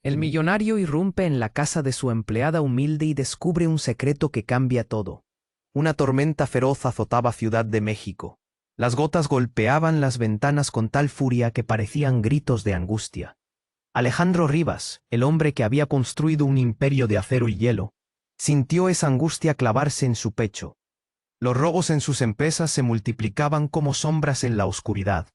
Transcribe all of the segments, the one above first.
El millonario irrumpe en la casa de su empleada humilde y descubre un secreto que cambia todo. Una tormenta feroz azotaba Ciudad de México. Las gotas golpeaban las ventanas con tal furia que parecían gritos de angustia. Alejandro Rivas, el hombre que había construido un imperio de acero y hielo, sintió esa angustia clavarse en su pecho. Los robos en sus empresas se multiplicaban como sombras en la oscuridad,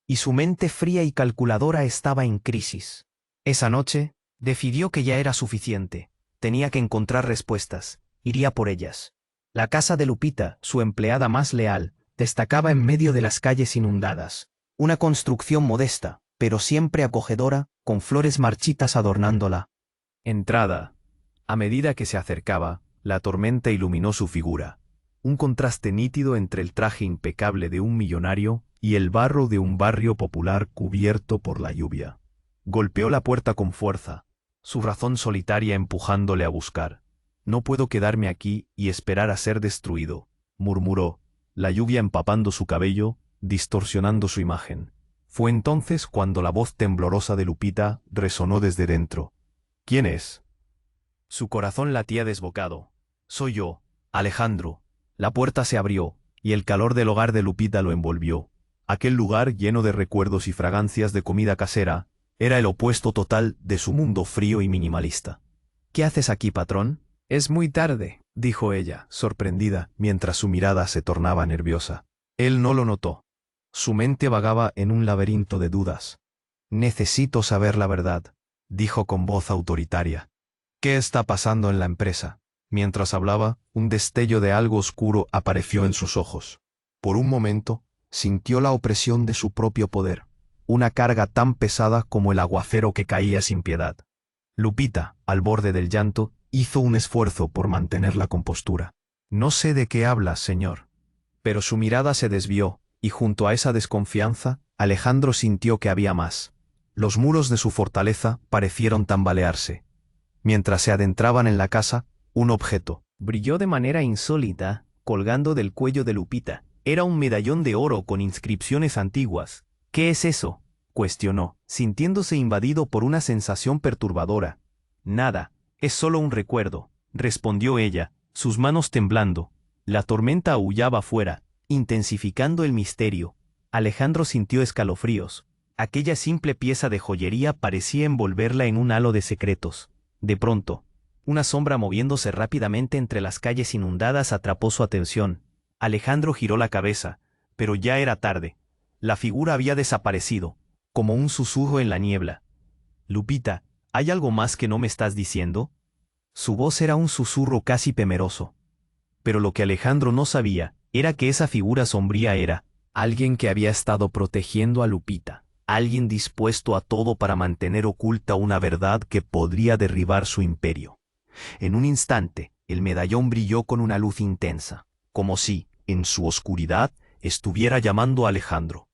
y su mente fría y calculadora estaba en crisis. Esa noche, decidió que ya era suficiente. Tenía que encontrar respuestas. Iría por ellas. La casa de Lupita, su empleada más leal, destacaba en medio de las calles inundadas. Una construcción modesta, pero siempre acogedora, con flores marchitas adornándola. Entrada. A medida que se acercaba, la tormenta iluminó su figura. Un contraste nítido entre el traje impecable de un millonario y el barro de un barrio popular cubierto por la lluvia. Golpeó la puerta con fuerza, su razón solitaria empujándole a buscar. «No puedo quedarme aquí y esperar a ser destruido», murmuró, la lluvia empapando su cabello, distorsionando su imagen. Fue entonces cuando la voz temblorosa de Lupita resonó desde dentro. «¿Quién es?». Su corazón latía desbocado. «Soy yo, Alejandro». La puerta se abrió, y el calor del hogar de Lupita lo envolvió. Aquel lugar, lleno de recuerdos y fragancias de comida casera, era el opuesto total de su mundo frío y minimalista. «¿Qué haces aquí, patrón?». «Es muy tarde», dijo ella, sorprendida, mientras su mirada se tornaba nerviosa. Él no lo notó. Su mente vagaba en un laberinto de dudas. «Necesito saber la verdad», dijo con voz autoritaria. «¿Qué está pasando en la empresa?». Mientras hablaba, un destello de algo oscuro apareció en sus ojos. Por un momento, sintió la opresión de su propio poder, una carga tan pesada como el aguacero que caía sin piedad. Lupita, al borde del llanto, hizo un esfuerzo por mantener la compostura. «No sé de qué hablas, señor». Pero su mirada se desvió, y junto a esa desconfianza, Alejandro sintió que había más. Los muros de su fortaleza parecieron tambalearse. Mientras se adentraban en la casa, un objeto brilló de manera insólita, colgando del cuello de Lupita. Era un medallón de oro con inscripciones antiguas. «¿Qué es eso?», cuestionó, sintiéndose invadido por una sensación perturbadora. «Nada, es solo un recuerdo», respondió ella, sus manos temblando. La tormenta aullaba afuera, intensificando el misterio. Alejandro sintió escalofríos. Aquella simple pieza de joyería parecía envolverla en un halo de secretos. De pronto, una sombra moviéndose rápidamente entre las calles inundadas atrapó su atención. Alejandro giró la cabeza, pero ya era tarde. La figura había desaparecido, como un susurro en la niebla. «Lupita, ¿hay algo más que no me estás diciendo?». Su voz era un susurro casi temeroso. Pero lo que Alejandro no sabía era que esa figura sombría era alguien que había estado protegiendo a Lupita, alguien dispuesto a todo para mantener oculta una verdad que podría derribar su imperio. En un instante, el medallón brilló con una luz intensa, como si, en su oscuridad, estuviera llamando a Alejandro.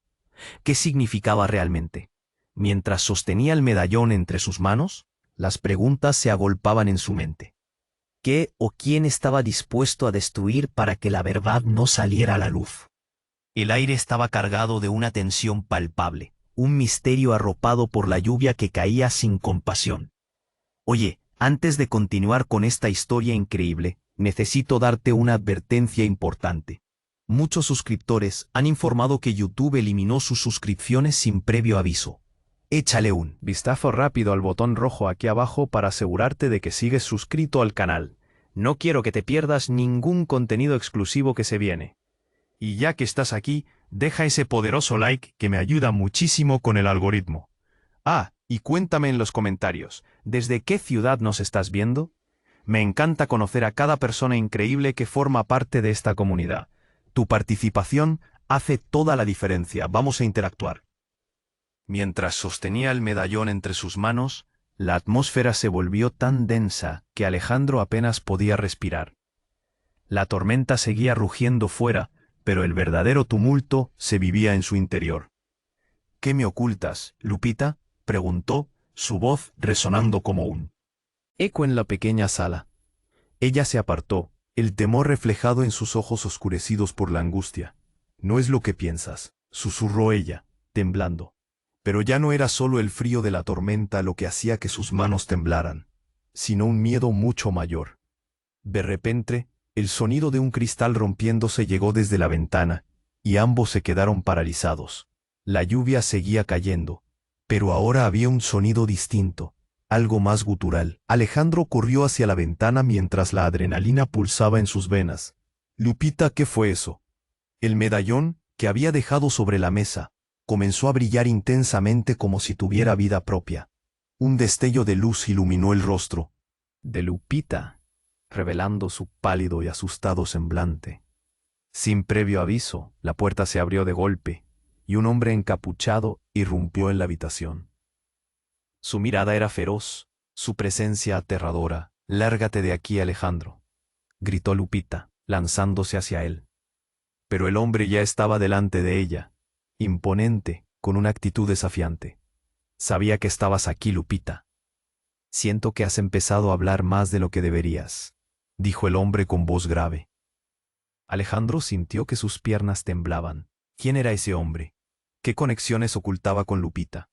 ¿Qué significaba realmente? Mientras sostenía el medallón entre sus manos, las preguntas se agolpaban en su mente. ¿Qué o quién estaba dispuesto a destruir para que la verdad no saliera a la luz? El aire estaba cargado de una tensión palpable, un misterio arropado por la lluvia que caía sin compasión. «Oye, antes de continuar con esta historia increíble, necesito darte una advertencia importante. Muchos suscriptores han informado que YouTube eliminó sus suscripciones sin previo aviso. Échale un vistazo rápido al botón rojo aquí abajo para asegurarte de que sigues suscrito al canal. No quiero que te pierdas ningún contenido exclusivo que se viene. Y ya que estás aquí, deja ese poderoso like que me ayuda muchísimo con el algoritmo. Ah, y cuéntame en los comentarios, ¿desde qué ciudad nos estás viendo? Me encanta conocer a cada persona increíble que forma parte de esta comunidad. Tu participación hace toda la diferencia. Vamos a interactuar». Mientras sostenía el medallón entre sus manos, la atmósfera se volvió tan densa que Alejandro apenas podía respirar. La tormenta seguía rugiendo fuera, pero el verdadero tumulto se vivía en su interior. «¿Qué me ocultas, Lupita?», preguntó, su voz resonando como un eco en la pequeña sala. Ella se apartó, el temor reflejado en sus ojos oscurecidos por la angustia. «No es lo que piensas», susurró ella, temblando. Pero ya no era solo el frío de la tormenta lo que hacía que sus manos temblaran, sino un miedo mucho mayor. De repente, el sonido de un cristal rompiéndose llegó desde la ventana, y ambos se quedaron paralizados. La lluvia seguía cayendo, pero ahora había un sonido distinto, algo más gutural. Alejandro corrió hacia la ventana mientras la adrenalina pulsaba en sus venas. Lupita, ¿qué fue eso? El medallón, que había dejado sobre la mesa, comenzó a brillar intensamente como si tuviera vida propia. Un destello de luz iluminó el rostro de Lupita, revelando su pálido y asustado semblante. Sin previo aviso, la puerta se abrió de golpe, y un hombre encapuchado irrumpió en la habitación. Su mirada era feroz, su presencia aterradora. «Lárgate de aquí, Alejandro», gritó Lupita, lanzándose hacia él. Pero el hombre ya estaba delante de ella, imponente, con una actitud desafiante. «Sabía que estabas aquí, Lupita. Siento que has empezado a hablar más de lo que deberías», dijo el hombre con voz grave. Alejandro sintió que sus piernas temblaban. ¿Quién era ese hombre? ¿Qué conexiones ocultaba con Lupita?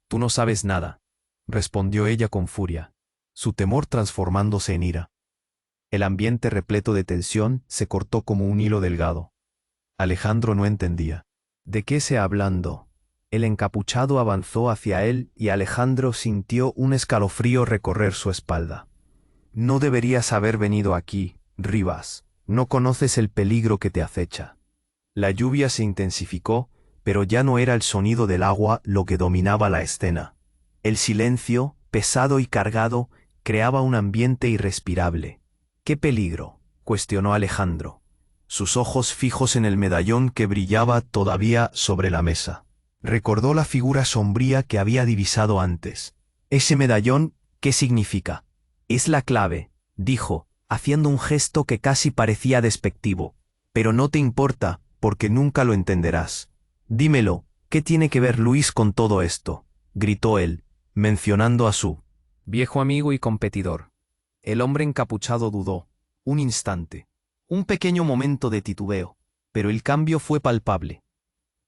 «Tú no sabes nada», respondió ella con furia, su temor transformándose en ira. El ambiente repleto de tensión se cortó como un hilo delgado. Alejandro no entendía. ¿De qué se hablando? El encapuchado avanzó hacia él y Alejandro sintió un escalofrío recorrer su espalda. «No deberías haber venido aquí, Rivas. No conoces el peligro que te acecha». La lluvia se intensificó, pero ya no era el sonido del agua lo que dominaba la escena. El silencio, pesado y cargado, creaba un ambiente irrespirable. «¿Qué peligro?», cuestionó Alejandro, sus ojos fijos en el medallón que brillaba todavía sobre la mesa. Recordó la figura sombría que había divisado antes. «Ese medallón, ¿qué significa?». «Es la clave», dijo, haciendo un gesto que casi parecía despectivo. «Pero no te importa, porque nunca lo entenderás». «Dímelo, ¿qué tiene que ver Luis con todo esto?», gritó él, mencionando a su viejo amigo y competidor. El hombre encapuchado dudó. Un instante. Un pequeño momento de titubeo. Pero el cambio fue palpable.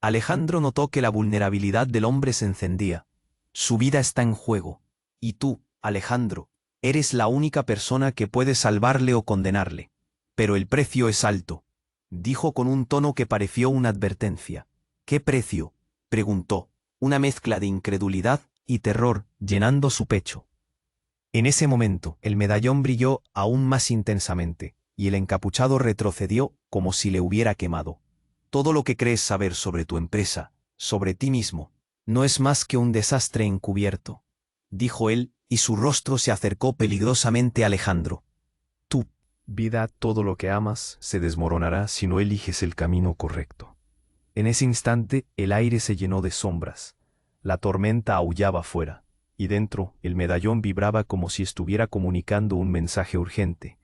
Alejandro notó que la vulnerabilidad del hombre se encendía. «Su vida está en juego. Y tú, Alejandro, eres la única persona que puede salvarle o condenarle. Pero el precio es alto», dijo con un tono que pareció una advertencia. «¿Qué precio?», preguntó, una mezcla de incredulidad y terror llenando su pecho. En ese momento, el medallón brilló aún más intensamente, y el encapuchado retrocedió como si le hubiera quemado. «Todo lo que crees saber sobre tu empresa, sobre ti mismo, no es más que un desastre encubierto», dijo él, y su rostro se acercó peligrosamente a Alejandro. «Tu vida, todo lo que amas, se desmoronará si no eliges el camino correcto». En ese instante, el aire se llenó de sombras. La tormenta aullaba afuera, y dentro, el medallón vibraba como si estuviera comunicando un mensaje urgente.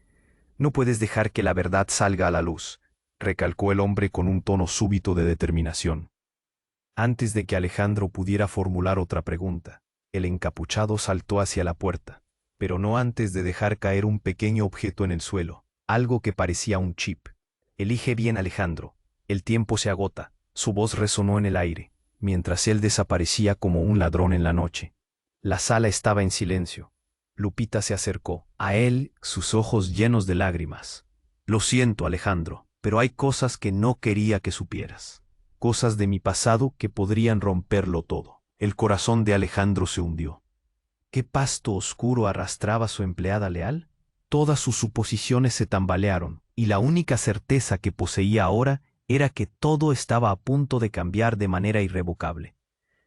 «No puedes dejar que la verdad salga a la luz», recalcó el hombre con un tono súbito de determinación. Antes de que Alejandro pudiera formular otra pregunta, el encapuchado saltó hacia la puerta, pero no antes de dejar caer un pequeño objeto en el suelo, algo que parecía un chip. «Elige bien, Alejandro, el tiempo se agota», su voz resonó en el aire, mientras él desaparecía como un ladrón en la noche. La sala estaba en silencio. Lupita se acercó a él, sus ojos llenos de lágrimas. «Lo siento, Alejandro, pero hay cosas que no quería que supieras. Cosas de mi pasado que podrían romperlo todo». El corazón de Alejandro se hundió. ¿Qué pasto oscuro arrastraba su empleada leal? Todas sus suposiciones se tambalearon, y la única certeza que poseía ahora era que todo estaba a punto de cambiar de manera irrevocable.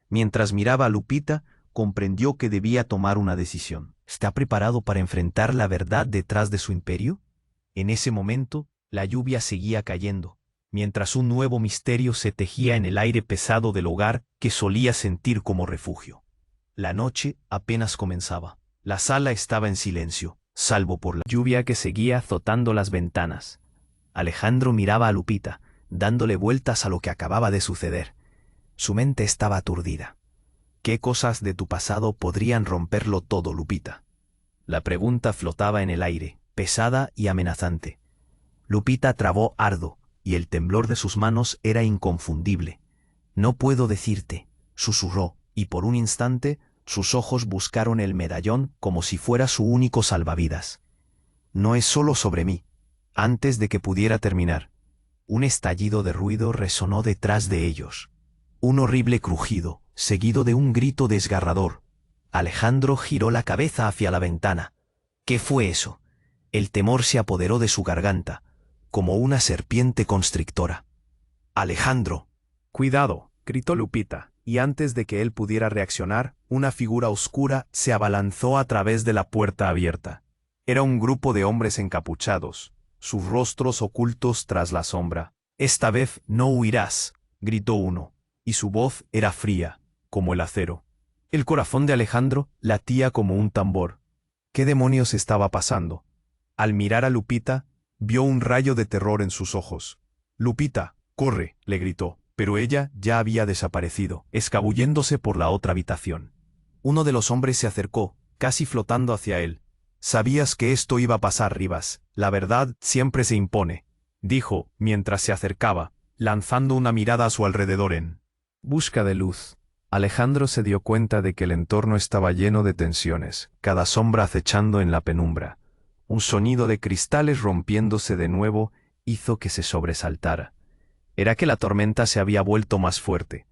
Mientras miraba a Lupita, comprendió que debía tomar una decisión. ¿Está preparado para enfrentar la verdad detrás de su imperio? En ese momento, la lluvia seguía cayendo, mientras un nuevo misterio se tejía en el aire pesado del hogar que solía sentir como refugio. La noche apenas comenzaba. La sala estaba en silencio, salvo por la lluvia que seguía azotando las ventanas. Alejandro miraba a Lupita, dándole vueltas a lo que acababa de suceder. Su mente estaba aturdida. «¿Qué cosas de tu pasado podrían romperlo todo, Lupita?». La pregunta flotaba en el aire, pesada y amenazante. Lupita trabó ardo, y el temblor de sus manos era inconfundible. «No puedo decirte», susurró, y por un instante sus ojos buscaron el medallón como si fuera su único salvavidas. No es solo sobre mí. Antes de que pudiera terminar, un estallido de ruido resonó detrás de ellos. Un horrible crujido, seguido de un grito desgarrador. Alejandro giró la cabeza hacia la ventana. ¿Qué fue eso? El temor se apoderó de su garganta, como una serpiente constrictora. Alejandro. Cuidado, gritó Lupita, y antes de que él pudiera reaccionar, una figura oscura se abalanzó a través de la puerta abierta. Era un grupo de hombres encapuchados, sus rostros ocultos tras la sombra. «Esta vez no huirás», gritó uno, y su voz era fría, como el acero. El corazón de Alejandro latía como un tambor. ¿Qué demonios estaba pasando? Al mirar a Lupita, vio un rayo de terror en sus ojos. «Lupita, corre», le gritó, pero ella ya había desaparecido, escabulléndose por la otra habitación. Uno de los hombres se acercó, casi flotando hacia él. «Sabías que esto iba a pasar, Rivas. La verdad siempre se impone», dijo, mientras se acercaba, lanzando una mirada a su alrededor en busca de luz. Alejandro se dio cuenta de que el entorno estaba lleno de tensiones, cada sombra acechando en la penumbra. Un sonido de cristales rompiéndose de nuevo hizo que se sobresaltara. Era que la tormenta se había vuelto más fuerte,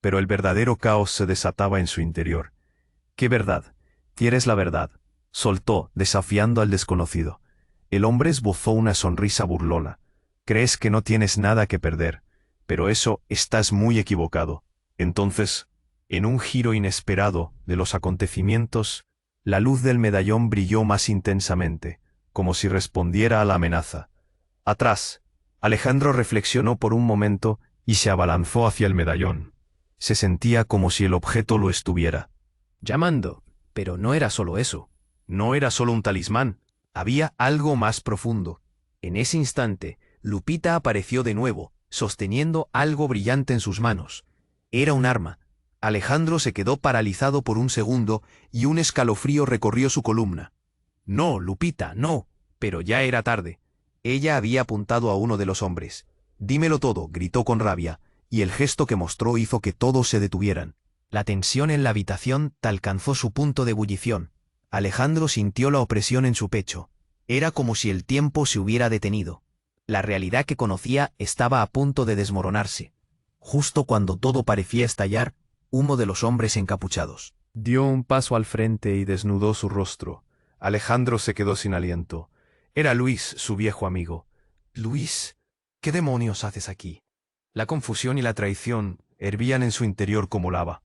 pero el verdadero caos se desataba en su interior. «¿Qué verdad? ¿Quieres la verdad?», soltó, desafiando al desconocido. El hombre esbozó una sonrisa burlona. «Crees que no tienes nada que perder, pero eso estás muy equivocado». Entonces, en un giro inesperado de los acontecimientos, la luz del medallón brilló más intensamente, como si respondiera a la amenaza. Atrás, Alejandro reflexionó por un momento y se abalanzó hacia el medallón. Se sentía como si el objeto lo estuviera llamando, pero no era solo eso. No era solo un talismán, había algo más profundo. En ese instante, Lupita apareció de nuevo, sosteniendo algo brillante en sus manos. Era un arma. Alejandro se quedó paralizado por un segundo y un escalofrío recorrió su columna. «No, Lupita, no», pero ya era tarde. Ella había apuntado a uno de los hombres. «Dímelo todo», gritó con rabia, y el gesto que mostró hizo que todos se detuvieran. La tensión en la habitación alcanzó su punto de ebullición. Alejandro sintió la opresión en su pecho. Era como si el tiempo se hubiera detenido. La realidad que conocía estaba a punto de desmoronarse. Justo cuando todo parecía estallar, uno de los hombres encapuchados dio un paso al frente y desnudó su rostro. Alejandro se quedó sin aliento. Era Luis, su viejo amigo. «Luis, ¿qué demonios haces aquí?». La confusión y la traición hervían en su interior como lava.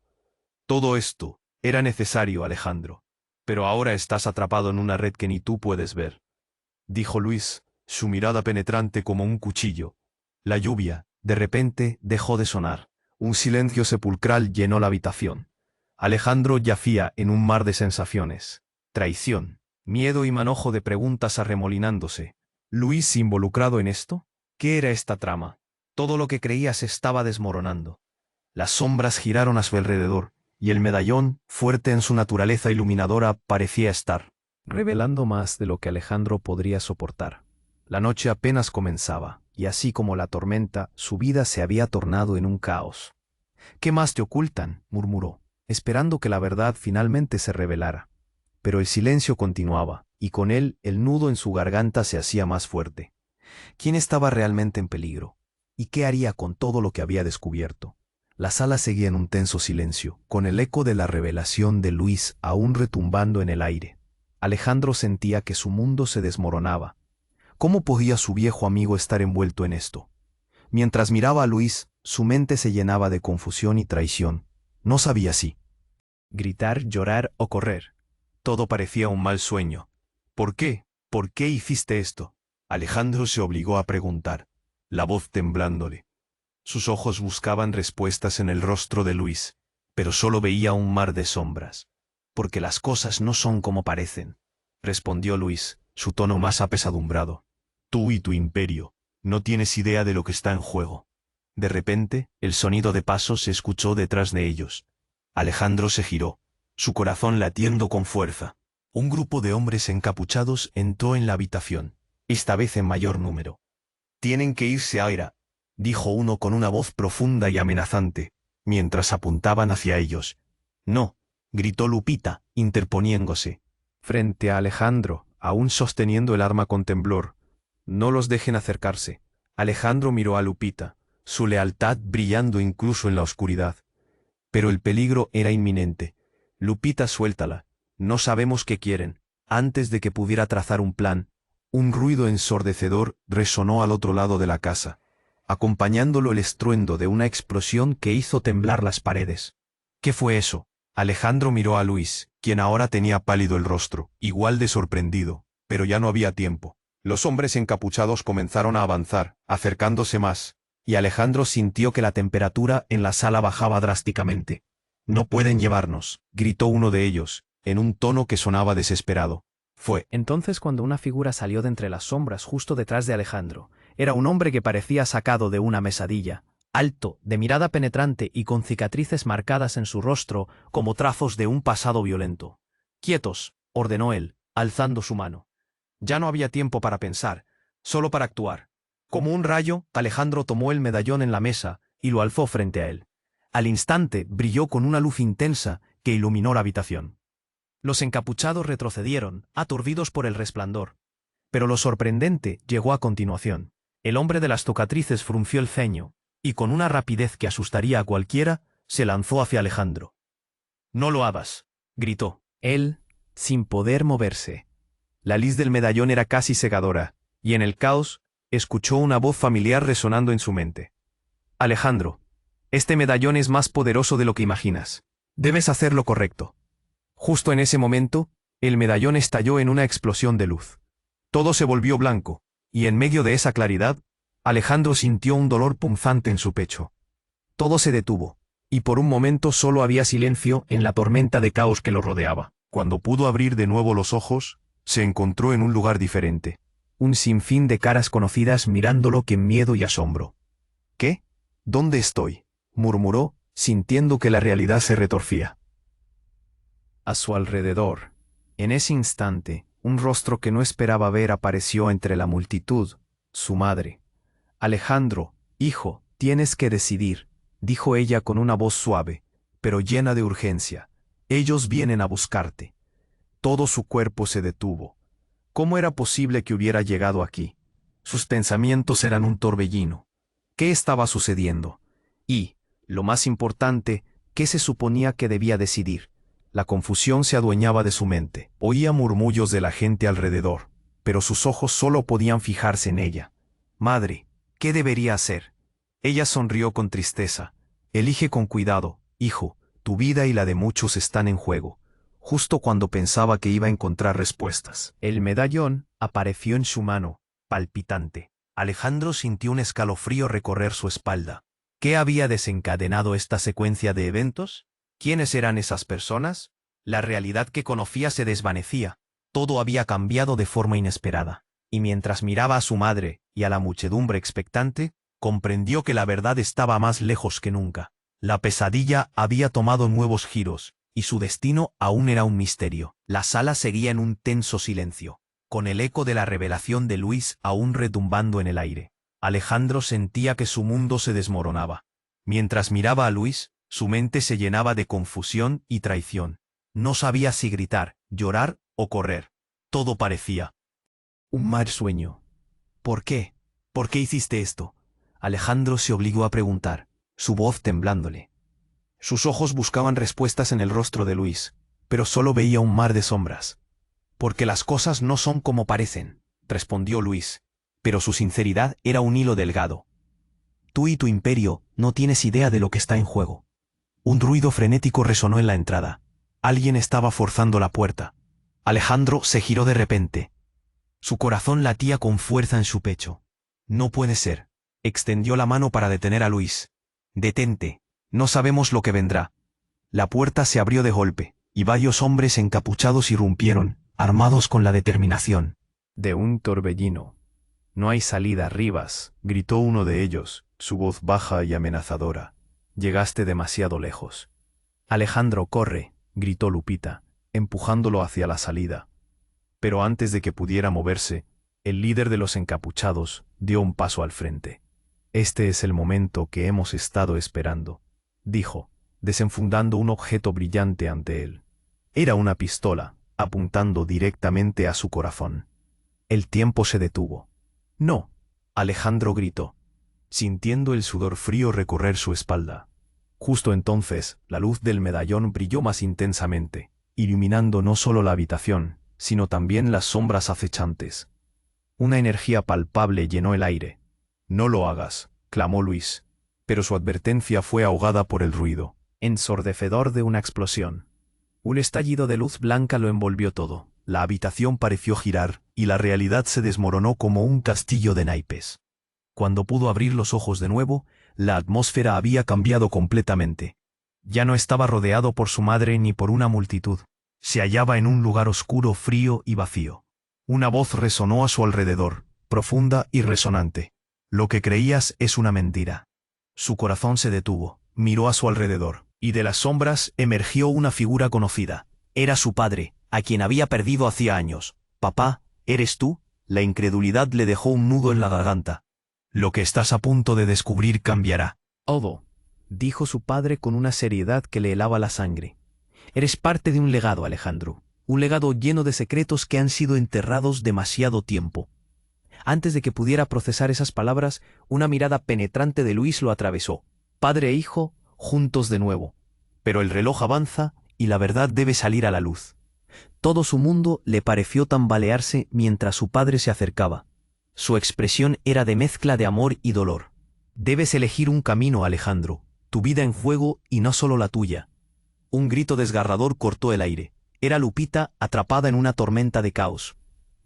«Todo esto era necesario, Alejandro, pero ahora estás atrapado en una red que ni tú puedes ver», dijo Luis, su mirada penetrante como un cuchillo. La lluvia, de repente, dejó de sonar. Un silencio sepulcral llenó la habitación. Alejandro yacía en un mar de sensaciones. Traición, miedo y manojo de preguntas arremolinándose. ¿Luis involucrado en esto? ¿Qué era esta trama? Todo lo que creía se estaba desmoronando. Las sombras giraron a su alrededor, y el medallón, fuerte en su naturaleza iluminadora, parecía estar revelando más de lo que Alejandro podría soportar. La noche apenas comenzaba, y así como la tormenta, su vida se había tornado en un caos. «¿Qué más te ocultan?», murmuró, esperando que la verdad finalmente se revelara. Pero el silencio continuaba, y con él el nudo en su garganta se hacía más fuerte. ¿Quién estaba realmente en peligro? ¿Y qué haría con todo lo que había descubierto? La sala seguía en un tenso silencio, con el eco de la revelación de Luis aún retumbando en el aire. Alejandro sentía que su mundo se desmoronaba. ¿Cómo podía su viejo amigo estar envuelto en esto? Mientras miraba a Luis, su mente se llenaba de confusión y traición. No sabía si gritar, llorar o correr. Todo parecía un mal sueño. «¿Por qué? ¿Por qué hiciste esto?», Alejandro se obligó a preguntar, la voz temblándole. Sus ojos buscaban respuestas en el rostro de Luis, pero solo veía un mar de sombras. «Porque las cosas no son como parecen», respondió Luis, su tono más apesadumbrado. «Tú y tu imperio, no tienes idea de lo que está en juego». De repente, el sonido de pasos se escuchó detrás de ellos. Alejandro se giró, su corazón latiendo con fuerza. Un grupo de hombres encapuchados entró en la habitación, esta vez en mayor número. «Tienen que irse ahora», dijo uno con una voz profunda y amenazante, mientras apuntaban hacia ellos. No, gritó Lupita, interponiéndose. Frente a Alejandro, aún sosteniendo el arma con temblor. No los dejen acercarse. Alejandro miró a Lupita, su lealtad brillando incluso en la oscuridad. Pero el peligro era inminente. Lupita, suéltala. No sabemos qué quieren. Antes de que pudiera trazar un plan, un ruido ensordecedor resonó al otro lado de la casa, acompañándolo el estruendo de una explosión que hizo temblar las paredes. ¿Qué fue eso? Alejandro miró a Luis, quien ahora tenía pálido el rostro, igual de sorprendido, pero ya no había tiempo. Los hombres encapuchados comenzaron a avanzar, acercándose más, y Alejandro sintió que la temperatura en la sala bajaba drásticamente. «No pueden llevarnos», gritó uno de ellos, en un tono que sonaba desesperado. Fue entonces cuando una figura salió de entre las sombras justo detrás de Alejandro. Era un hombre que parecía sacado de una mesadilla, alto, de mirada penetrante y con cicatrices marcadas en su rostro como trazos de un pasado violento. «Quietos», ordenó él, alzando su mano. Ya no había tiempo para pensar, solo para actuar. Como un rayo, Alejandro tomó el medallón en la mesa y lo alzó frente a él. Al instante brilló con una luz intensa que iluminó la habitación. Los encapuchados retrocedieron, aturdidos por el resplandor. Pero lo sorprendente llegó a continuación. El hombre de las tocatrices frunció el ceño, y con una rapidez que asustaría a cualquiera, se lanzó hacia Alejandro. «No lo hagas», gritó. Él, sin poder moverse. La luz del medallón era casi cegadora, y en el caos, escuchó una voz familiar resonando en su mente. «Alejandro, este medallón es más poderoso de lo que imaginas. Debes hacer lo correcto». Justo en ese momento, el medallón estalló en una explosión de luz. Todo se volvió blanco, y en medio de esa claridad, Alejandro sintió un dolor punzante en su pecho. Todo se detuvo, y por un momento solo había silencio en la tormenta de caos que lo rodeaba. Cuando pudo abrir de nuevo los ojos, se encontró en un lugar diferente. Un sinfín de caras conocidas mirándolo con miedo y asombro. «¿Qué? ¿Dónde estoy?», murmuró, sintiendo que la realidad se retorcía. A su alrededor, en ese instante, un rostro que no esperaba ver apareció entre la multitud, su madre. «Alejandro, hijo, tienes que decidir», dijo ella con una voz suave, pero llena de urgencia. «Ellos vienen a buscarte». Todo su cuerpo se detuvo. ¿Cómo era posible que hubiera llegado aquí? Sus pensamientos eran un torbellino. ¿Qué estaba sucediendo? Y, lo más importante, ¿qué se suponía que debía decidir? La confusión se adueñaba de su mente. Oía murmullos de la gente alrededor, pero sus ojos solo podían fijarse en ella. «Madre, ¿qué debería hacer?». Ella sonrió con tristeza. «Elige con cuidado, hijo, tu vida y la de muchos están en juego». Justo cuando pensaba que iba a encontrar respuestas, el medallón apareció en su mano, palpitante. Alejandro sintió un escalofrío recorrer su espalda. ¿Qué había desencadenado esta secuencia de eventos? ¿Quiénes eran esas personas? La realidad que conocía se desvanecía. Todo había cambiado de forma inesperada. Y mientras miraba a su madre y a la muchedumbre expectante, comprendió que la verdad estaba más lejos que nunca. La pesadilla había tomado nuevos giros, y su destino aún era un misterio. La sala seguía en un tenso silencio, con el eco de la revelación de Luis aún retumbando en el aire. Alejandro sentía que su mundo se desmoronaba. Mientras miraba a Luis, su mente se llenaba de confusión y traición. No sabía si gritar, llorar o correr. Todo parecía un mal sueño. «¿Por qué? ¿Por qué hiciste esto?», Alejandro se obligó a preguntar, su voz temblándole. Sus ojos buscaban respuestas en el rostro de Luis, pero solo veía un mar de sombras. «Porque las cosas no son como parecen», respondió Luis, pero su sinceridad era un hilo delgado. «Tú y tu imperio no tienes idea de lo que está en juego». Un ruido frenético resonó en la entrada. Alguien estaba forzando la puerta. Alejandro se giró de repente. Su corazón latía con fuerza en su pecho. «No puede ser». Extendió la mano para detener a Luis. «Detente. No sabemos lo que vendrá». La puerta se abrió de golpe, y varios hombres encapuchados irrumpieron, armados con la determinación de un torbellino. «No hay salida, Rivas», gritó uno de ellos, su voz baja y amenazadora. «Llegaste demasiado lejos». «Alejandro, corre», gritó Lupita, empujándolo hacia la salida. Pero antes de que pudiera moverse, el líder de los encapuchados dio un paso al frente. «Este es el momento que hemos estado esperando», dijo, desenfundando un objeto brillante ante él. Era una pistola, apuntando directamente a su corazón. El tiempo se detuvo. «No», Alejandro gritó, sintiendo el sudor frío recorrer su espalda. Justo entonces, la luz del medallón brilló más intensamente, iluminando no solo la habitación, sino también las sombras acechantes. Una energía palpable llenó el aire. «No lo hagas», clamó Luis, pero su advertencia fue ahogada por el ruido ensordecedor de una explosión. Un estallido de luz blanca lo envolvió todo. La habitación pareció girar, y la realidad se desmoronó como un castillo de naipes. Cuando pudo abrir los ojos de nuevo, la atmósfera había cambiado completamente. Ya no estaba rodeado por su madre ni por una multitud. Se hallaba en un lugar oscuro, frío y vacío. Una voz resonó a su alrededor, profunda y resonante. «Lo que creías es una mentira». Su corazón se detuvo, miró a su alrededor, y de las sombras emergió una figura conocida. Era su padre, a quien había perdido hacía años. «Papá, ¿eres tú?». La incredulidad le dejó un nudo en la garganta. «Lo que estás a punto de descubrir cambiará». «Odo», dijo su padre con una seriedad que le helaba la sangre. «Eres parte de un legado, Alejandro. Un legado lleno de secretos que han sido enterrados demasiado tiempo». Antes de que pudiera procesar esas palabras, una mirada penetrante de Luis lo atravesó. Padre e hijo, juntos de nuevo. Pero el reloj avanza y la verdad debe salir a la luz. Todo su mundo le pareció tambalearse mientras su padre se acercaba. Su expresión era de mezcla de amor y dolor. «Debes elegir un camino, Alejandro, tu vida en juego y no solo la tuya». Un grito desgarrador cortó el aire. Era Lupita atrapada en una tormenta de caos.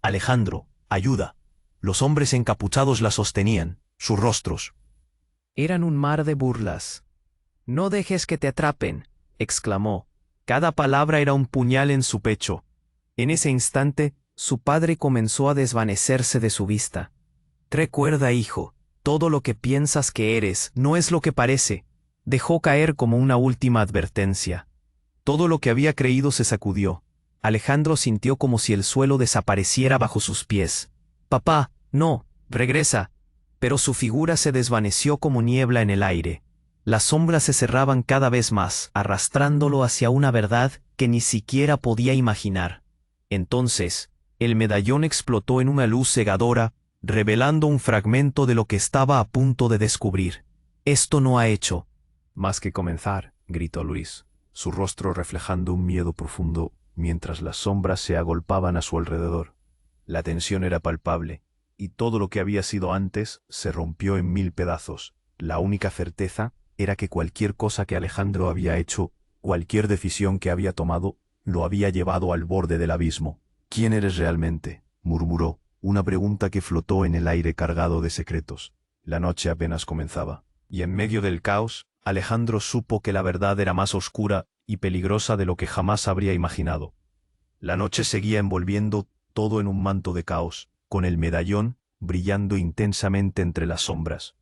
«Alejandro, ayuda». Los hombres encapuchados la sostenían, sus rostros eran un mar de burlas. «No dejes que te atrapen», exclamó. Cada palabra era un puñal en su pecho. En ese instante, su padre comenzó a desvanecerse de su vista. «Recuerda, hijo, todo lo que piensas que eres no es lo que parece», dejó caer como una última advertencia. Todo lo que había creído se sacudió. Alejandro sintió como si el suelo desapareciera bajo sus pies. «Papá, no, regresa». Pero su figura se desvaneció como niebla en el aire. Las sombras se cerraban cada vez más, arrastrándolo hacia una verdad que ni siquiera podía imaginar. Entonces, el medallón explotó en una luz cegadora, revelando un fragmento de lo que estaba a punto de descubrir. «Esto no ha hecho más que comenzar», gritó Luis, su rostro reflejando un miedo profundo, mientras las sombras se agolpaban a su alrededor. La tensión era palpable, y todo lo que había sido antes se rompió en 1000 pedazos. La única certeza era que cualquier cosa que Alejandro había hecho, cualquier decisión que había tomado, lo había llevado al borde del abismo. «¿Quién eres realmente?», murmuró, una pregunta que flotó en el aire cargado de secretos. La noche apenas comenzaba, y en medio del caos, Alejandro supo que la verdad era más oscura y peligrosa de lo que jamás habría imaginado. La noche seguía envolviendo todo en un manto de caos, con el medallón brillando intensamente entre las sombras.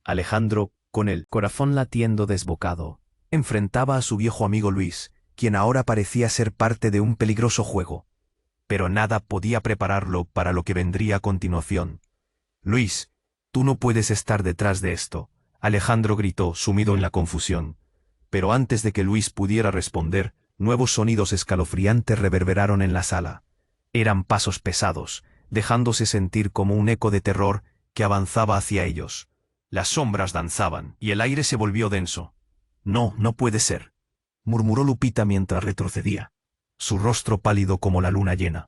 Alejandro, con el corazón latiendo desbocado, enfrentaba a su viejo amigo Luis, quien ahora parecía ser parte de un peligroso juego. Pero nada podía prepararlo para lo que vendría a continuación. «Luis, tú no puedes estar detrás de esto», Alejandro gritó, sumido en la confusión. Pero antes de que Luis pudiera responder, nuevos sonidos escalofriantes reverberaron en la sala. Eran pasos pesados, dejándose sentir como un eco de terror que avanzaba hacia ellos. Las sombras danzaban, y el aire se volvió denso. «No, no puede ser», murmuró Lupita mientras retrocedía, su rostro pálido como la luna llena.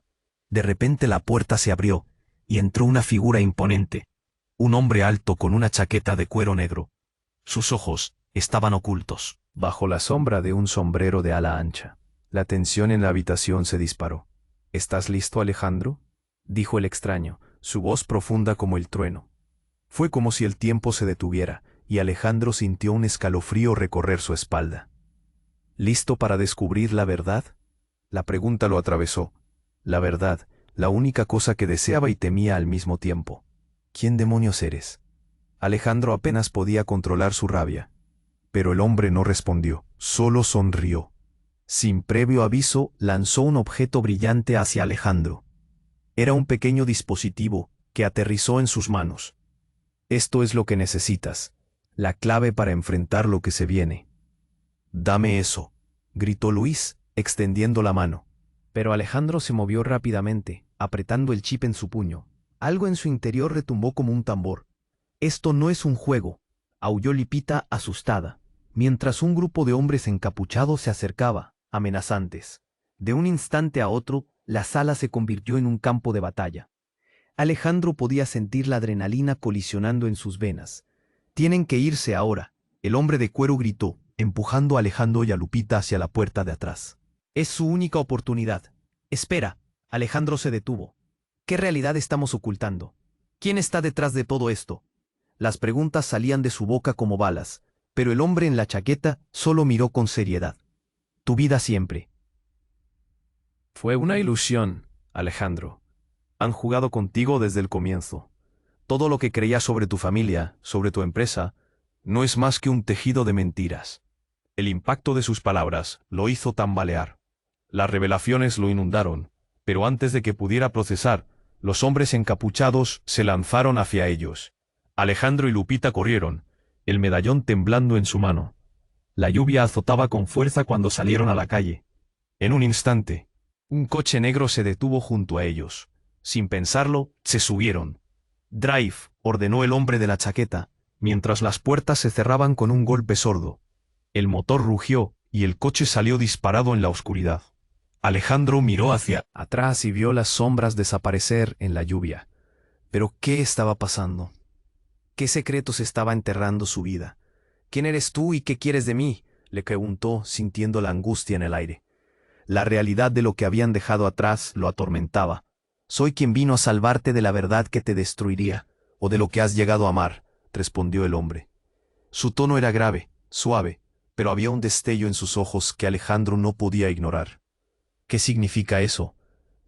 De repente la puerta se abrió, y entró una figura imponente. Un hombre alto con una chaqueta de cuero negro. Sus ojos estaban ocultos bajo la sombra de un sombrero de ala ancha. La tensión en la habitación se disparó. «¿Estás listo, Alejandro?», dijo el extraño, su voz profunda como el trueno. Fue como si el tiempo se detuviera, y Alejandro sintió un escalofrío recorrer su espalda. «¿Listo para descubrir la verdad?». La pregunta lo atravesó. La verdad, la única cosa que deseaba y temía al mismo tiempo. «¿Quién demonios eres?». Alejandro apenas podía controlar su rabia. Pero el hombre no respondió, solo sonrió. Sin previo aviso, lanzó un objeto brillante hacia Alejandro. Era un pequeño dispositivo que aterrizó en sus manos. «Esto es lo que necesitas, la clave para enfrentar lo que se viene». Dame eso, gritó Luis, extendiendo la mano. Pero Alejandro se movió rápidamente, apretando el chip en su puño. Algo en su interior retumbó como un tambor. Esto no es un juego, aulló Lupita asustada, mientras un grupo de hombres encapuchados se acercaba, amenazantes. De un instante a otro, la sala se convirtió en un campo de batalla. Alejandro podía sentir la adrenalina colisionando en sus venas. «Tienen que irse ahora», el hombre de cuero gritó, empujando a Alejandro y a Lupita hacia la puerta de atrás. «Es su única oportunidad». «Espera», Alejandro se detuvo. «¿Qué realidad estamos ocultando? ¿Quién está detrás de todo esto?» Las preguntas salían de su boca como balas, pero el hombre en la chaqueta solo miró con seriedad. «Tu vida siempre». Fue una ilusión, Alejandro. Han jugado contigo desde el comienzo. Todo lo que creías sobre tu familia, sobre tu empresa, no es más que un tejido de mentiras. El impacto de sus palabras lo hizo tambalear. Las revelaciones lo inundaron, pero antes de que pudiera procesar, los hombres encapuchados se lanzaron hacia ellos. Alejandro y Lupita corrieron, el medallón temblando en su mano. La lluvia azotaba con fuerza cuando salieron a la calle. En un instante, un coche negro se detuvo junto a ellos. Sin pensarlo, se subieron. «Drive», ordenó el hombre de la chaqueta, mientras las puertas se cerraban con un golpe sordo. El motor rugió, y el coche salió disparado en la oscuridad. Alejandro miró hacia atrás y vio las sombras desaparecer en la lluvia. Pero ¿qué estaba pasando? ¿Qué secretos estaba enterrando su vida? «¿Quién eres tú y qué quieres de mí?», le preguntó, sintiendo la angustia en el aire. La realidad de lo que habían dejado atrás lo atormentaba. «Soy quien vino a salvarte de la verdad que te destruiría, o de lo que has llegado a amar», respondió el hombre. Su tono era grave, suave, pero había un destello en sus ojos que Alejandro no podía ignorar. «¿Qué significa eso?».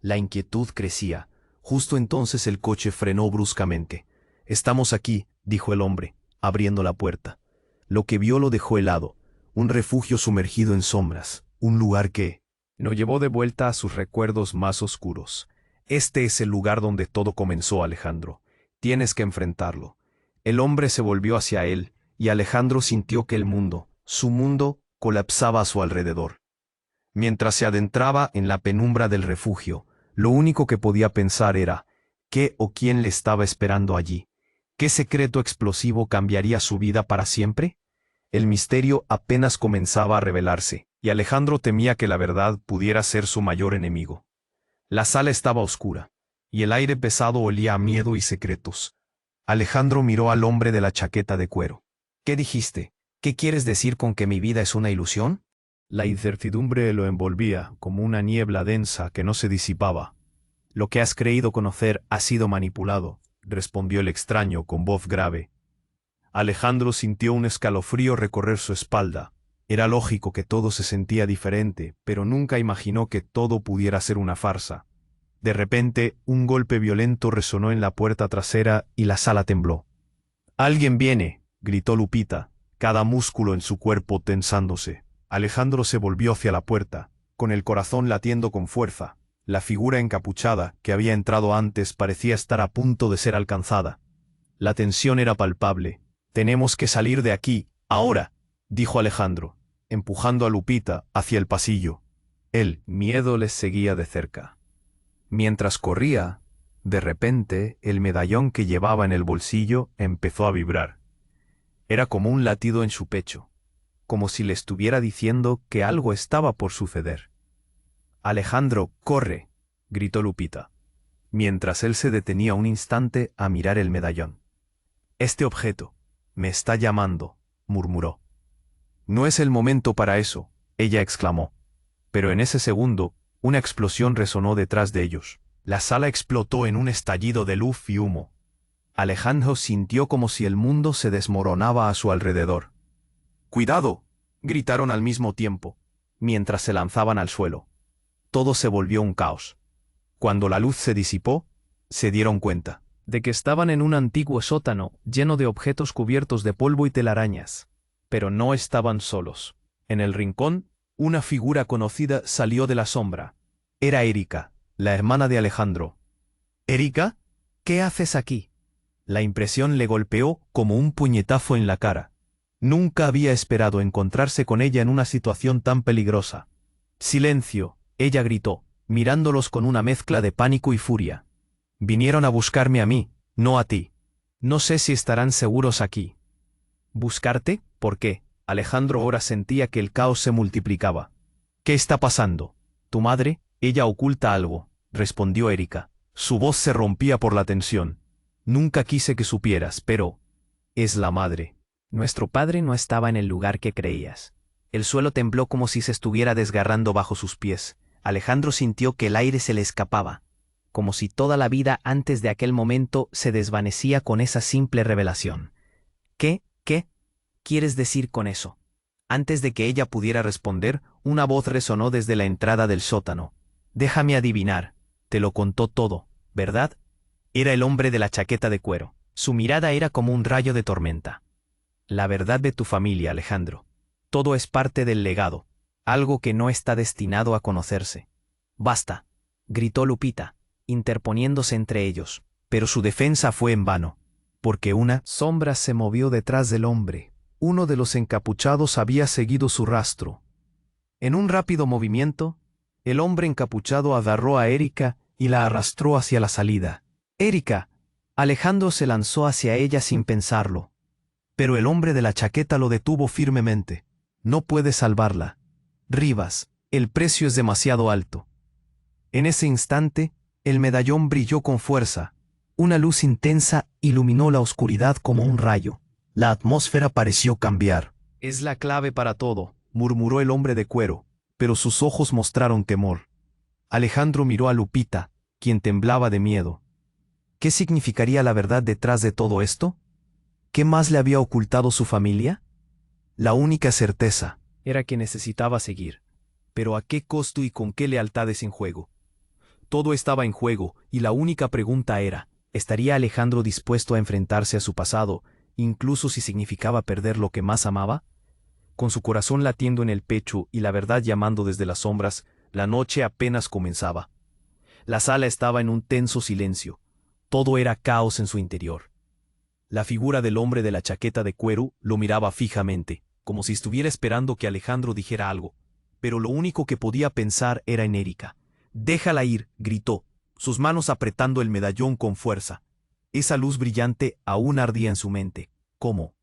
La inquietud crecía. Justo entonces el coche frenó bruscamente. «Estamos aquí», dijo el hombre, abriendo la puerta. Lo que vio lo dejó helado, un refugio sumergido en sombras, un lugar que lo llevó de vuelta a sus recuerdos más oscuros. «Este es el lugar donde todo comenzó, Alejandro. Tienes que enfrentarlo». El hombre se volvió hacia él, y Alejandro sintió que el mundo, su mundo, colapsaba a su alrededor. Mientras se adentraba en la penumbra del refugio, lo único que podía pensar era, ¿qué o quién le estaba esperando allí? ¿Qué secreto explosivo cambiaría su vida para siempre? El misterio apenas comenzaba a revelarse, y Alejandro temía que la verdad pudiera ser su mayor enemigo. La sala estaba oscura, y el aire pesado olía a miedo y secretos. Alejandro miró al hombre de la chaqueta de cuero. «¿Qué dijiste? ¿Qué quieres decir con que mi vida es una ilusión?». La incertidumbre lo envolvía como una niebla densa que no se disipaba. «Lo que has creído conocer ha sido manipulado», respondió el extraño con voz grave. Alejandro sintió un escalofrío recorrer su espalda. Era lógico que todo se sentía diferente, pero nunca imaginó que todo pudiera ser una farsa. De repente, un golpe violento resonó en la puerta trasera y la sala tembló. «¡Alguien viene!», gritó Lupita, cada músculo en su cuerpo tensándose. Alejandro se volvió hacia la puerta, con el corazón latiendo con fuerza. La figura encapuchada, que había entrado antes, parecía estar a punto de ser alcanzada. La tensión era palpable. «Tenemos que salir de aquí, ahora», dijo Alejandro, empujando a Lupita hacia el pasillo. El miedo les seguía de cerca. Mientras corría, de repente, el medallón que llevaba en el bolsillo empezó a vibrar. Era como un latido en su pecho, como si le estuviera diciendo que algo estaba por suceder. «Alejandro, corre», gritó Lupita, mientras él se detenía un instante a mirar el medallón. «Este objeto me está llamando», murmuró. «No es el momento para eso», ella exclamó. Pero en ese segundo, una explosión resonó detrás de ellos. La sala explotó en un estallido de luz y humo. Alejandro sintió como si el mundo se desmoronaba a su alrededor. «¡Cuidado!», gritaron al mismo tiempo, mientras se lanzaban al suelo. Todo se volvió un caos. Cuando la luz se disipó, se dieron cuenta de que estaban en un antiguo sótano lleno de objetos cubiertos de polvo y telarañas. Pero no estaban solos. En el rincón, una figura conocida salió de la sombra. Era Erika, la hermana de Alejandro. «¿Erika? ¿Qué haces aquí?». La impresión le golpeó como un puñetazo en la cara. Nunca había esperado encontrarse con ella en una situación tan peligrosa. Silencio, ella gritó, mirándolos con una mezcla de pánico y furia. Vinieron a buscarme a mí, no a ti. No sé si estarán seguros aquí. ¿Buscarte? ¿Por qué? Alejandro ahora sentía que el caos se multiplicaba. ¿Qué está pasando? ¿Tu madre? Ella oculta algo, respondió Erika. Su voz se rompía por la tensión. Nunca quise que supieras, pero... es la madre. Nuestro padre no estaba en el lugar que creías. El suelo tembló como si se estuviera desgarrando bajo sus pies. Alejandro sintió que el aire se le escapaba, como si toda la vida antes de aquel momento se desvanecía con esa simple revelación. ¿Qué quieres decir con eso? Antes de que ella pudiera responder, una voz resonó desde la entrada del sótano. Déjame adivinar, te lo contó todo, ¿verdad? Era el hombre de la chaqueta de cuero. Su mirada era como un rayo de tormenta. La verdad de tu familia, Alejandro. Todo es parte del legado, algo que no está destinado a conocerse. Basta, gritó Lupita, interponiéndose entre ellos, pero su defensa fue en vano, porque una sombra se movió detrás del hombre. Uno de los encapuchados había seguido su rastro. En un rápido movimiento, el hombre encapuchado agarró a Erika y la arrastró hacia la salida. ¡Erika! Alejandro se lanzó hacia ella sin pensarlo. Pero el hombre de la chaqueta lo detuvo firmemente. No puedes salvarla. Rivas, el precio es demasiado alto. En ese instante, el medallón brilló con fuerza. Una luz intensa iluminó la oscuridad como un rayo. La atmósfera pareció cambiar. Es la clave para todo, murmuró el hombre de cuero, pero sus ojos mostraron temor. Alejandro miró a Lupita, quien temblaba de miedo. ¿Qué significaría la verdad detrás de todo esto? ¿Qué más le había ocultado su familia? La única certeza era que necesitaba seguir. Pero ¿a qué costo y con qué lealtades en juego? Todo estaba en juego, y la única pregunta era, ¿estaría Alejandro dispuesto a enfrentarse a su pasado, incluso si significaba perder lo que más amaba? Con su corazón latiendo en el pecho y la verdad llamando desde las sombras, la noche apenas comenzaba. La sala estaba en un tenso silencio. Todo era caos en su interior. La figura del hombre de la chaqueta de cuero lo miraba fijamente, como si estuviera esperando que Alejandro dijera algo, pero lo único que podía pensar era en Erika. «Déjala ir», gritó, sus manos apretando el medallón con fuerza. Esa luz brillante aún ardía en su mente, como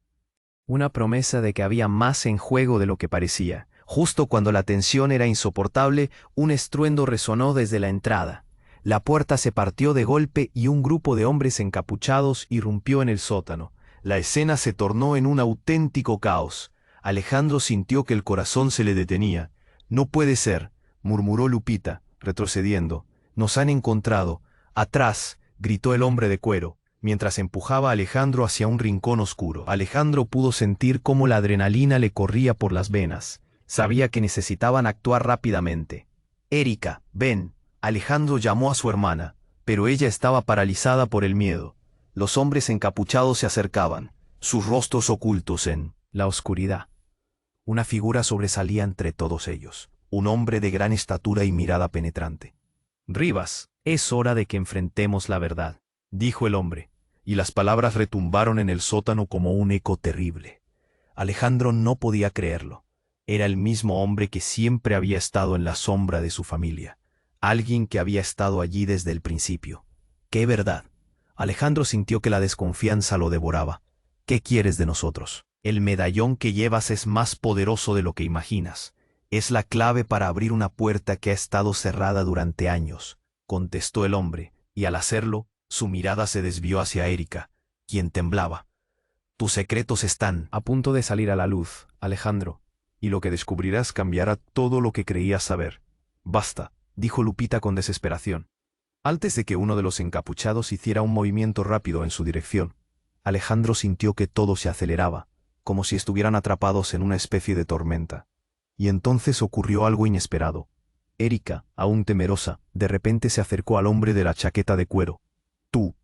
una promesa de que había más en juego de lo que parecía. Justo cuando la tensión era insoportable, un estruendo resonó desde la entrada. La puerta se partió de golpe y un grupo de hombres encapuchados irrumpió en el sótano. La escena se tornó en un auténtico caos. Alejandro sintió que el corazón se le detenía. «No puede ser», murmuró Lupita, retrocediendo. «Nos han encontrado». «Atrás», gritó el hombre de cuero, mientras empujaba a Alejandro hacia un rincón oscuro. Alejandro pudo sentir cómo la adrenalina le corría por las venas. Sabía que necesitaban actuar rápidamente. «Erika, ven». Alejandro llamó a su hermana, pero ella estaba paralizada por el miedo. Los hombres encapuchados se acercaban, sus rostros ocultos en la oscuridad. Una figura sobresalía entre todos ellos, un hombre de gran estatura y mirada penetrante. «Rivas, es hora de que enfrentemos la verdad», dijo el hombre, y las palabras retumbaron en el sótano como un eco terrible. Alejandro no podía creerlo. Era el mismo hombre que siempre había estado en la sombra de su familia. Alguien que había estado allí desde el principio. ¡Qué verdad! Alejandro sintió que la desconfianza lo devoraba. ¿Qué quieres de nosotros? El medallón que llevas es más poderoso de lo que imaginas. Es la clave para abrir una puerta que ha estado cerrada durante años, contestó el hombre, y al hacerlo, su mirada se desvió hacia Erika, quien temblaba. Tus secretos están a punto de salir a la luz, Alejandro, y lo que descubrirás cambiará todo lo que creías saber. Basta, dijo Lupita con desesperación. Antes de que uno de los encapuchados hiciera un movimiento rápido en su dirección, Alejandro sintió que todo se aceleraba, como si estuvieran atrapados en una especie de tormenta. Y entonces ocurrió algo inesperado. Erika, aún temerosa, de repente se acercó al hombre de la chaqueta de cuero. Tú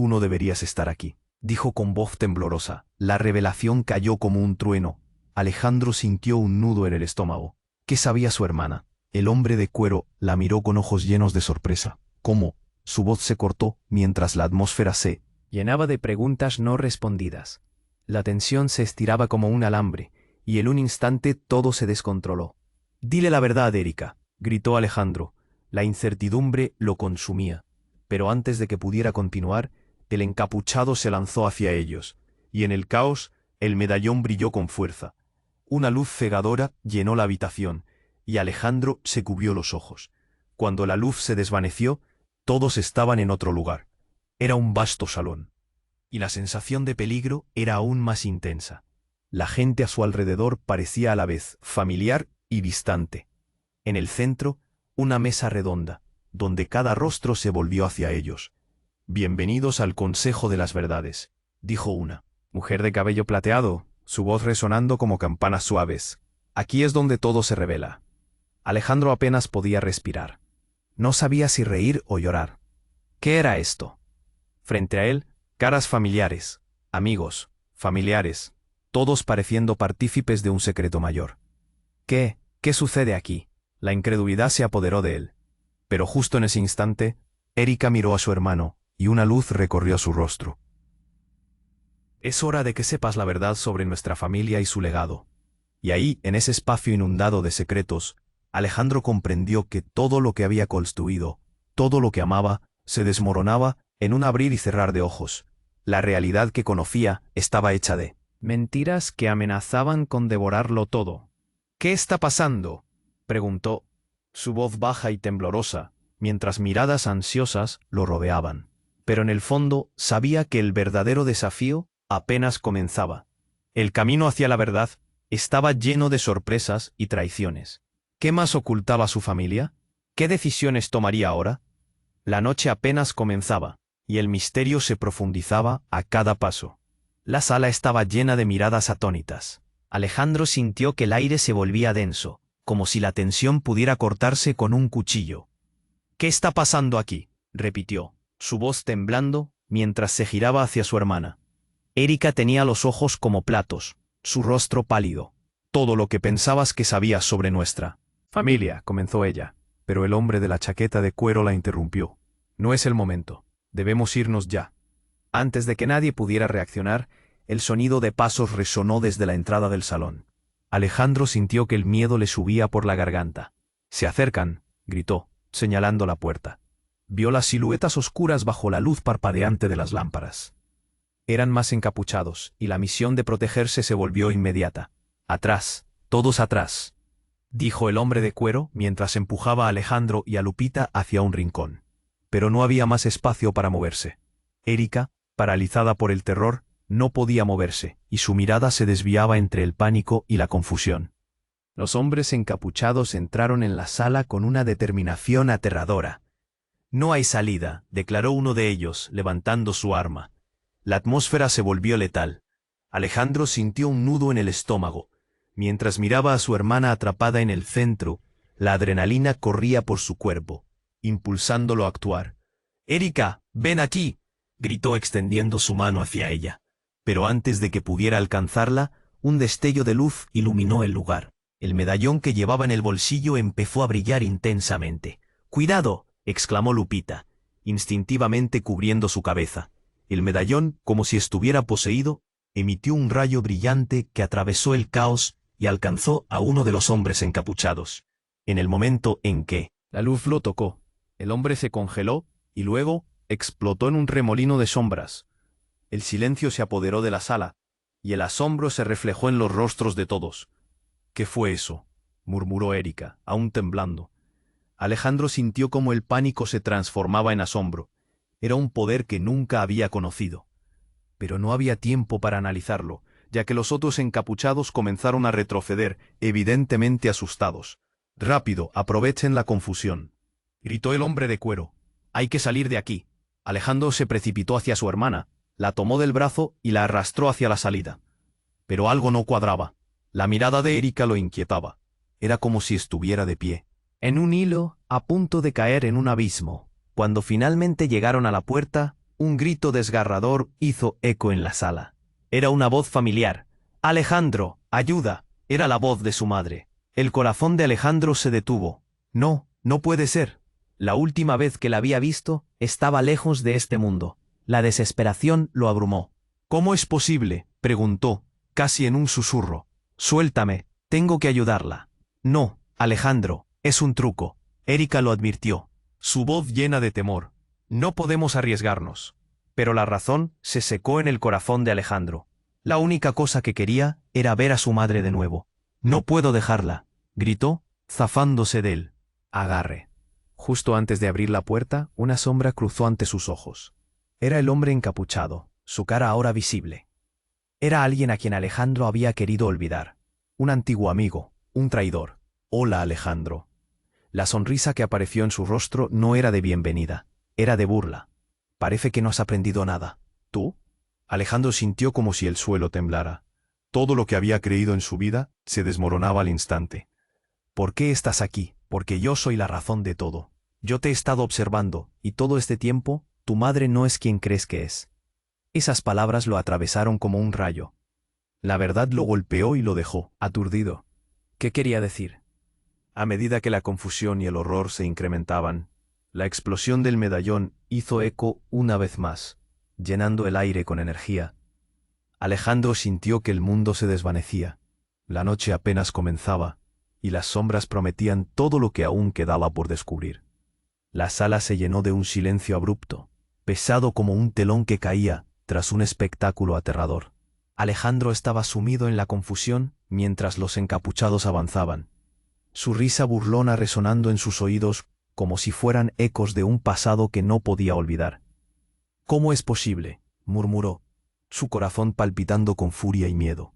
no deberías estar aquí», dijo con voz temblorosa. La revelación cayó como un trueno. Alejandro sintió un nudo en el estómago. ¿Qué sabía su hermana? El hombre de cuero la miró con ojos llenos de sorpresa. ¿Cómo? Su voz se cortó mientras la atmósfera se llenaba de preguntas no respondidas. La tensión se estiraba como un alambre, y en un instante todo se descontroló. «Dile la verdad, Erika», gritó Alejandro. La incertidumbre lo consumía. Pero antes de que pudiera continuar, el encapuchado se lanzó hacia ellos, y en el caos, el medallón brilló con fuerza. Una luz cegadora llenó la habitación, y Alejandro se cubrió los ojos. Cuando la luz se desvaneció, todos estaban en otro lugar. Era un vasto salón. Y la sensación de peligro era aún más intensa. La gente a su alrededor parecía a la vez familiar y distante. En el centro, una mesa redonda, donde cada rostro se volvió hacia ellos. «Bienvenidos al Consejo de las Verdades», dijo una mujer de cabello plateado, su voz resonando como campanas suaves. «Aquí es donde todo se revela». Alejandro apenas podía respirar. No sabía si reír o llorar. ¿Qué era esto? Frente a él, caras familiares, amigos, familiares, todos pareciendo partícipes de un secreto mayor. ¿Qué sucede aquí? La incredulidad se apoderó de él. Pero justo en ese instante, Erika miró a su hermano, y una luz recorrió su rostro. «Es hora de que sepas la verdad sobre nuestra familia y su legado». Y ahí, en ese espacio inundado de secretos, Alejandro comprendió que todo lo que había construido, todo lo que amaba, se desmoronaba en un abrir y cerrar de ojos. La realidad que conocía estaba hecha de mentiras que amenazaban con devorarlo todo. «¿Qué está pasando?», preguntó, su voz baja y temblorosa, mientras miradas ansiosas lo rodeaban. Pero en el fondo sabía que el verdadero desafío apenas comenzaba. El camino hacia la verdad estaba lleno de sorpresas y traiciones. ¿Qué más ocultaba su familia? ¿Qué decisiones tomaría ahora? La noche apenas comenzaba, y el misterio se profundizaba a cada paso. La sala estaba llena de miradas atónitas. Alejandro sintió que el aire se volvía denso, como si la tensión pudiera cortarse con un cuchillo. «¿Qué está pasando aquí?», repitió, su voz temblando mientras se giraba hacia su hermana. Erika tenía los ojos como platos, su rostro pálido. «Todo lo que pensabas que sabías sobre nuestra familia», comenzó ella, pero el hombre de la chaqueta de cuero la interrumpió. «No es el momento. Debemos irnos ya». Antes de que nadie pudiera reaccionar, el sonido de pasos resonó desde la entrada del salón. Alejandro sintió que el miedo le subía por la garganta. «Se acercan», gritó, señalando la puerta. Vio las siluetas oscuras bajo la luz parpadeante de las lámparas. Eran más encapuchados, y la misión de protegerse se volvió inmediata. «Atrás, todos atrás», dijo el hombre de cuero mientras empujaba a Alejandro y a Lupita hacia un rincón. Pero no había más espacio para moverse. Erika, paralizada por el terror, no podía moverse, y su mirada se desviaba entre el pánico y la confusión. Los hombres encapuchados entraron en la sala con una determinación aterradora. «No hay salida», declaró uno de ellos, levantando su arma. La atmósfera se volvió letal. Alejandro sintió un nudo en el estómago. Mientras miraba a su hermana atrapada en el centro, la adrenalina corría por su cuerpo, impulsándolo a actuar. «Erika, ven aquí», gritó extendiendo su mano hacia ella. Pero antes de que pudiera alcanzarla, un destello de luz iluminó el lugar. El medallón que llevaba en el bolsillo empezó a brillar intensamente. «¡Cuidado!», exclamó Lupita, instintivamente cubriendo su cabeza. El medallón, como si estuviera poseído, emitió un rayo brillante que atravesó el caos y alcanzó a uno de los hombres encapuchados. En el momento en que la luz lo tocó, el hombre se congeló y luego explotó en un remolino de sombras. El silencio se apoderó de la sala, y el asombro se reflejó en los rostros de todos. «¿Qué fue eso?», murmuró Erika, aún temblando. Alejandro sintió cómo el pánico se transformaba en asombro. Era un poder que nunca había conocido. Pero no había tiempo para analizarlo, ya que los otros encapuchados comenzaron a retroceder, evidentemente asustados. «Rápido, aprovechen la confusión», gritó el hombre de cuero. «Hay que salir de aquí». Alejandro se precipitó hacia su hermana, la tomó del brazo y la arrastró hacia la salida. Pero algo no cuadraba. La mirada de Erika lo inquietaba. Era como si estuviera de pie, en un hilo, a punto de caer en un abismo. Cuando finalmente llegaron a la puerta, un grito desgarrador hizo eco en la sala. Era una voz familiar. «Alejandro, ayuda». Era la voz de su madre. El corazón de Alejandro se detuvo. No puede ser. La última vez que la había visto, estaba lejos de este mundo. La desesperación lo abrumó. «¿Cómo es posible?», preguntó, casi en un susurro. Suéltame, tengo que ayudarla. No, Alejandro, es un truco. Erika lo advirtió, su voz llena de temor. No podemos arriesgarnos. Pero la razón se secó en el corazón de Alejandro. La única cosa que quería era ver a su madre de nuevo. No puedo dejarla, gritó, zafándose de él. Agarre. Justo antes de abrir la puerta, una sombra cruzó ante sus ojos. Era el hombre encapuchado, su cara ahora visible. Era alguien a quien Alejandro había querido olvidar. Un antiguo amigo, un traidor. Hola, Alejandro. La sonrisa que apareció en su rostro no era de bienvenida, era de burla. Parece que no has aprendido nada. ¿Tú? Alejandro sintió como si el suelo temblara. Todo lo que había creído en su vida se desmoronaba al instante. ¿Por qué estás aquí? Porque yo soy la razón de todo. Yo te he estado observando, y todo este tiempo, tu madre no es quien crees que es. Esas palabras lo atravesaron como un rayo. La verdad lo golpeó y lo dejó, aturdido. ¿Qué quería decir? A medida que la confusión y el horror se incrementaban, la explosión del medallón hizo eco una vez más, llenando el aire con energía. Alejandro sintió que el mundo se desvanecía. La noche apenas comenzaba, y las sombras prometían todo lo que aún quedaba por descubrir. La sala se llenó de un silencio abrupto, pesado como un telón que caía tras un espectáculo aterrador. Alejandro estaba sumido en la confusión mientras los encapuchados avanzaban. Su risa burlona resonando en sus oídos como si fueran ecos de un pasado que no podía olvidar. «¿Cómo es posible?», murmuró, su corazón palpitando con furia y miedo.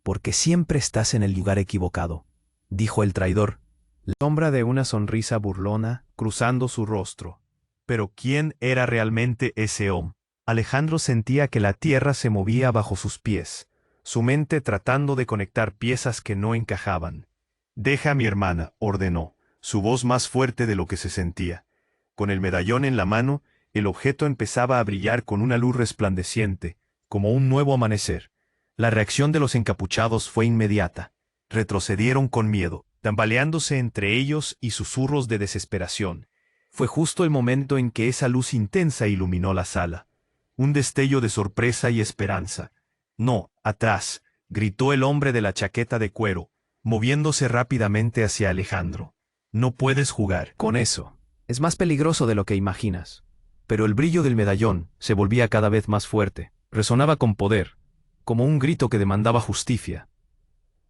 «Porque siempre estás en el lugar equivocado», dijo el traidor, la sombra de una sonrisa burlona cruzando su rostro. Pero ¿quién era realmente ese hombre? Alejandro sentía que la tierra se movía bajo sus pies, su mente tratando de conectar piezas que no encajaban. «Deja a mi hermana», ordenó, su voz más fuerte de lo que se sentía. Con el medallón en la mano, el objeto empezaba a brillar con una luz resplandeciente, como un nuevo amanecer. La reacción de los encapuchados fue inmediata. Retrocedieron con miedo, tambaleándose entre ellos y susurros de desesperación. Fue justo el momento en que esa luz intensa iluminó la sala. Un destello de sorpresa y esperanza. «No, atrás», gritó el hombre de la chaqueta de cuero, moviéndose rápidamente hacia Alejandro. «No puedes jugar con eso. Es más peligroso de lo que imaginas». Pero el brillo del medallón se volvía cada vez más fuerte, resonaba con poder, como un grito que demandaba justicia.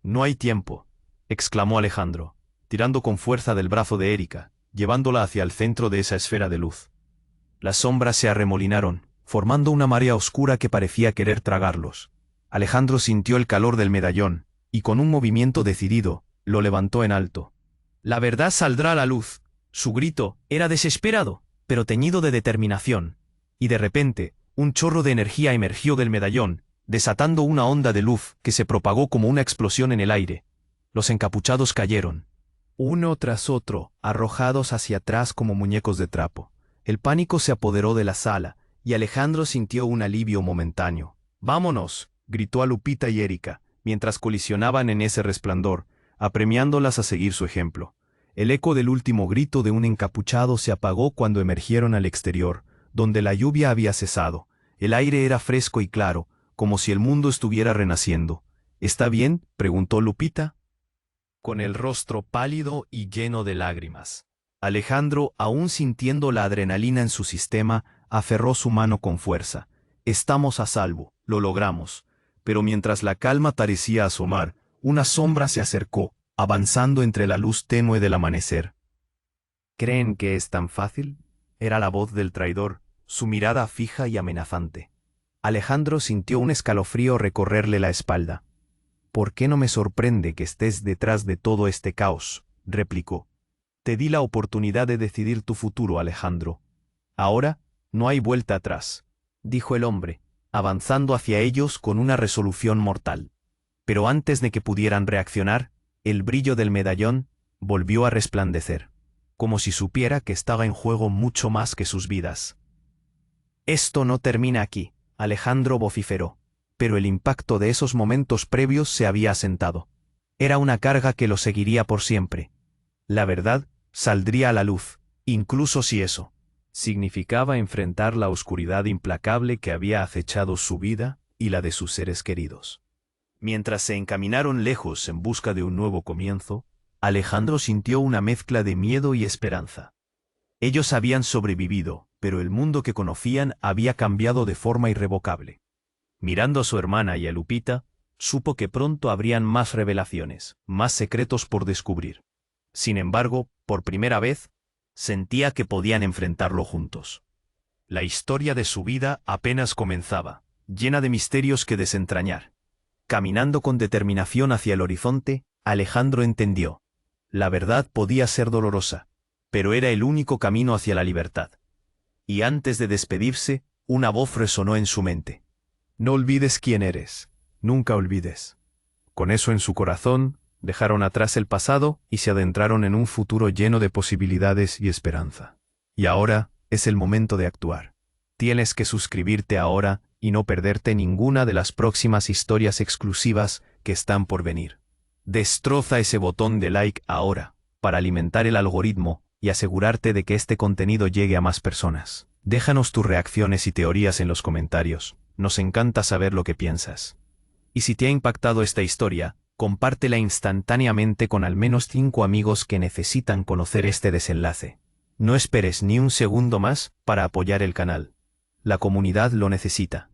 «No hay tiempo», exclamó Alejandro, tirando con fuerza del brazo de Erika, llevándola hacia el centro de esa esfera de luz. Las sombras se arremolinaron, formando una marea oscura que parecía querer tragarlos. Alejandro sintió el calor del medallón, y con un movimiento decidido, lo levantó en alto. «La verdad saldrá a la luz». Su grito era desesperado, pero teñido de determinación. Y de repente, un chorro de energía emergió del medallón, desatando una onda de luz que se propagó como una explosión en el aire. Los encapuchados cayeron, uno tras otro, arrojados hacia atrás como muñecos de trapo. El pánico se apoderó de la sala, y Alejandro sintió un alivio momentáneo. «¡Vámonos!», gritó a Lupita y Erika, mientras colisionaban en ese resplandor, apremiándolas a seguir su ejemplo. El eco del último grito de un encapuchado se apagó cuando emergieron al exterior, donde la lluvia había cesado. El aire era fresco y claro, como si el mundo estuviera renaciendo. «¿Está bien?», preguntó Lupita, con el rostro pálido y lleno de lágrimas. Alejandro, aún sintiendo la adrenalina en su sistema, aferró su mano con fuerza. «Estamos a salvo, lo logramos». Pero mientras la calma parecía asomar, una sombra se acercó, avanzando entre la luz tenue del amanecer. «¿Creen que es tan fácil?», era la voz del traidor, su mirada fija y amenazante. Alejandro sintió un escalofrío recorrerle la espalda. «¿Por qué no me sorprende que estés detrás de todo este caos?», replicó. «Te di la oportunidad de decidir tu futuro, Alejandro. Ahora no hay vuelta atrás», dijo el hombre, avanzando hacia ellos con una resolución mortal. Pero antes de que pudieran reaccionar, el brillo del medallón volvió a resplandecer, como si supiera que estaba en juego mucho más que sus vidas. «Esto no termina aquí», Alejandro vociferó, pero el impacto de esos momentos previos se había asentado. Era una carga que lo seguiría por siempre. La verdad saldría a la luz, incluso si eso significaba enfrentar la oscuridad implacable que había acechado su vida y la de sus seres queridos. Mientras se encaminaron lejos en busca de un nuevo comienzo, Alejandro sintió una mezcla de miedo y esperanza. Ellos habían sobrevivido, pero el mundo que conocían había cambiado de forma irrevocable. Mirando a su hermana y a Lupita, supo que pronto habrían más revelaciones, más secretos por descubrir. Sin embargo, por primera vez, sentía que podían enfrentarlo juntos. La historia de su vida apenas comenzaba, llena de misterios que desentrañar. Caminando con determinación hacia el horizonte, Alejandro entendió. La verdad podía ser dolorosa, pero era el único camino hacia la libertad. Y antes de despedirse, una voz resonó en su mente. No olvides quién eres, nunca olvides. Con eso en su corazón, dejaron atrás el pasado y se adentraron en un futuro lleno de posibilidades y esperanza. Y ahora es el momento de actuar. Tienes que suscribirte ahora y no perderte ninguna de las próximas historias exclusivas que están por venir. Destroza ese botón de like ahora, para alimentar el algoritmo y asegurarte de que este contenido llegue a más personas. Déjanos tus reacciones y teorías en los comentarios, nos encanta saber lo que piensas. Y si te ha impactado esta historia, compártela instantáneamente con al menos 5 amigos que necesitan conocer este desenlace. No esperes ni un segundo más para apoyar el canal. La comunidad lo necesita.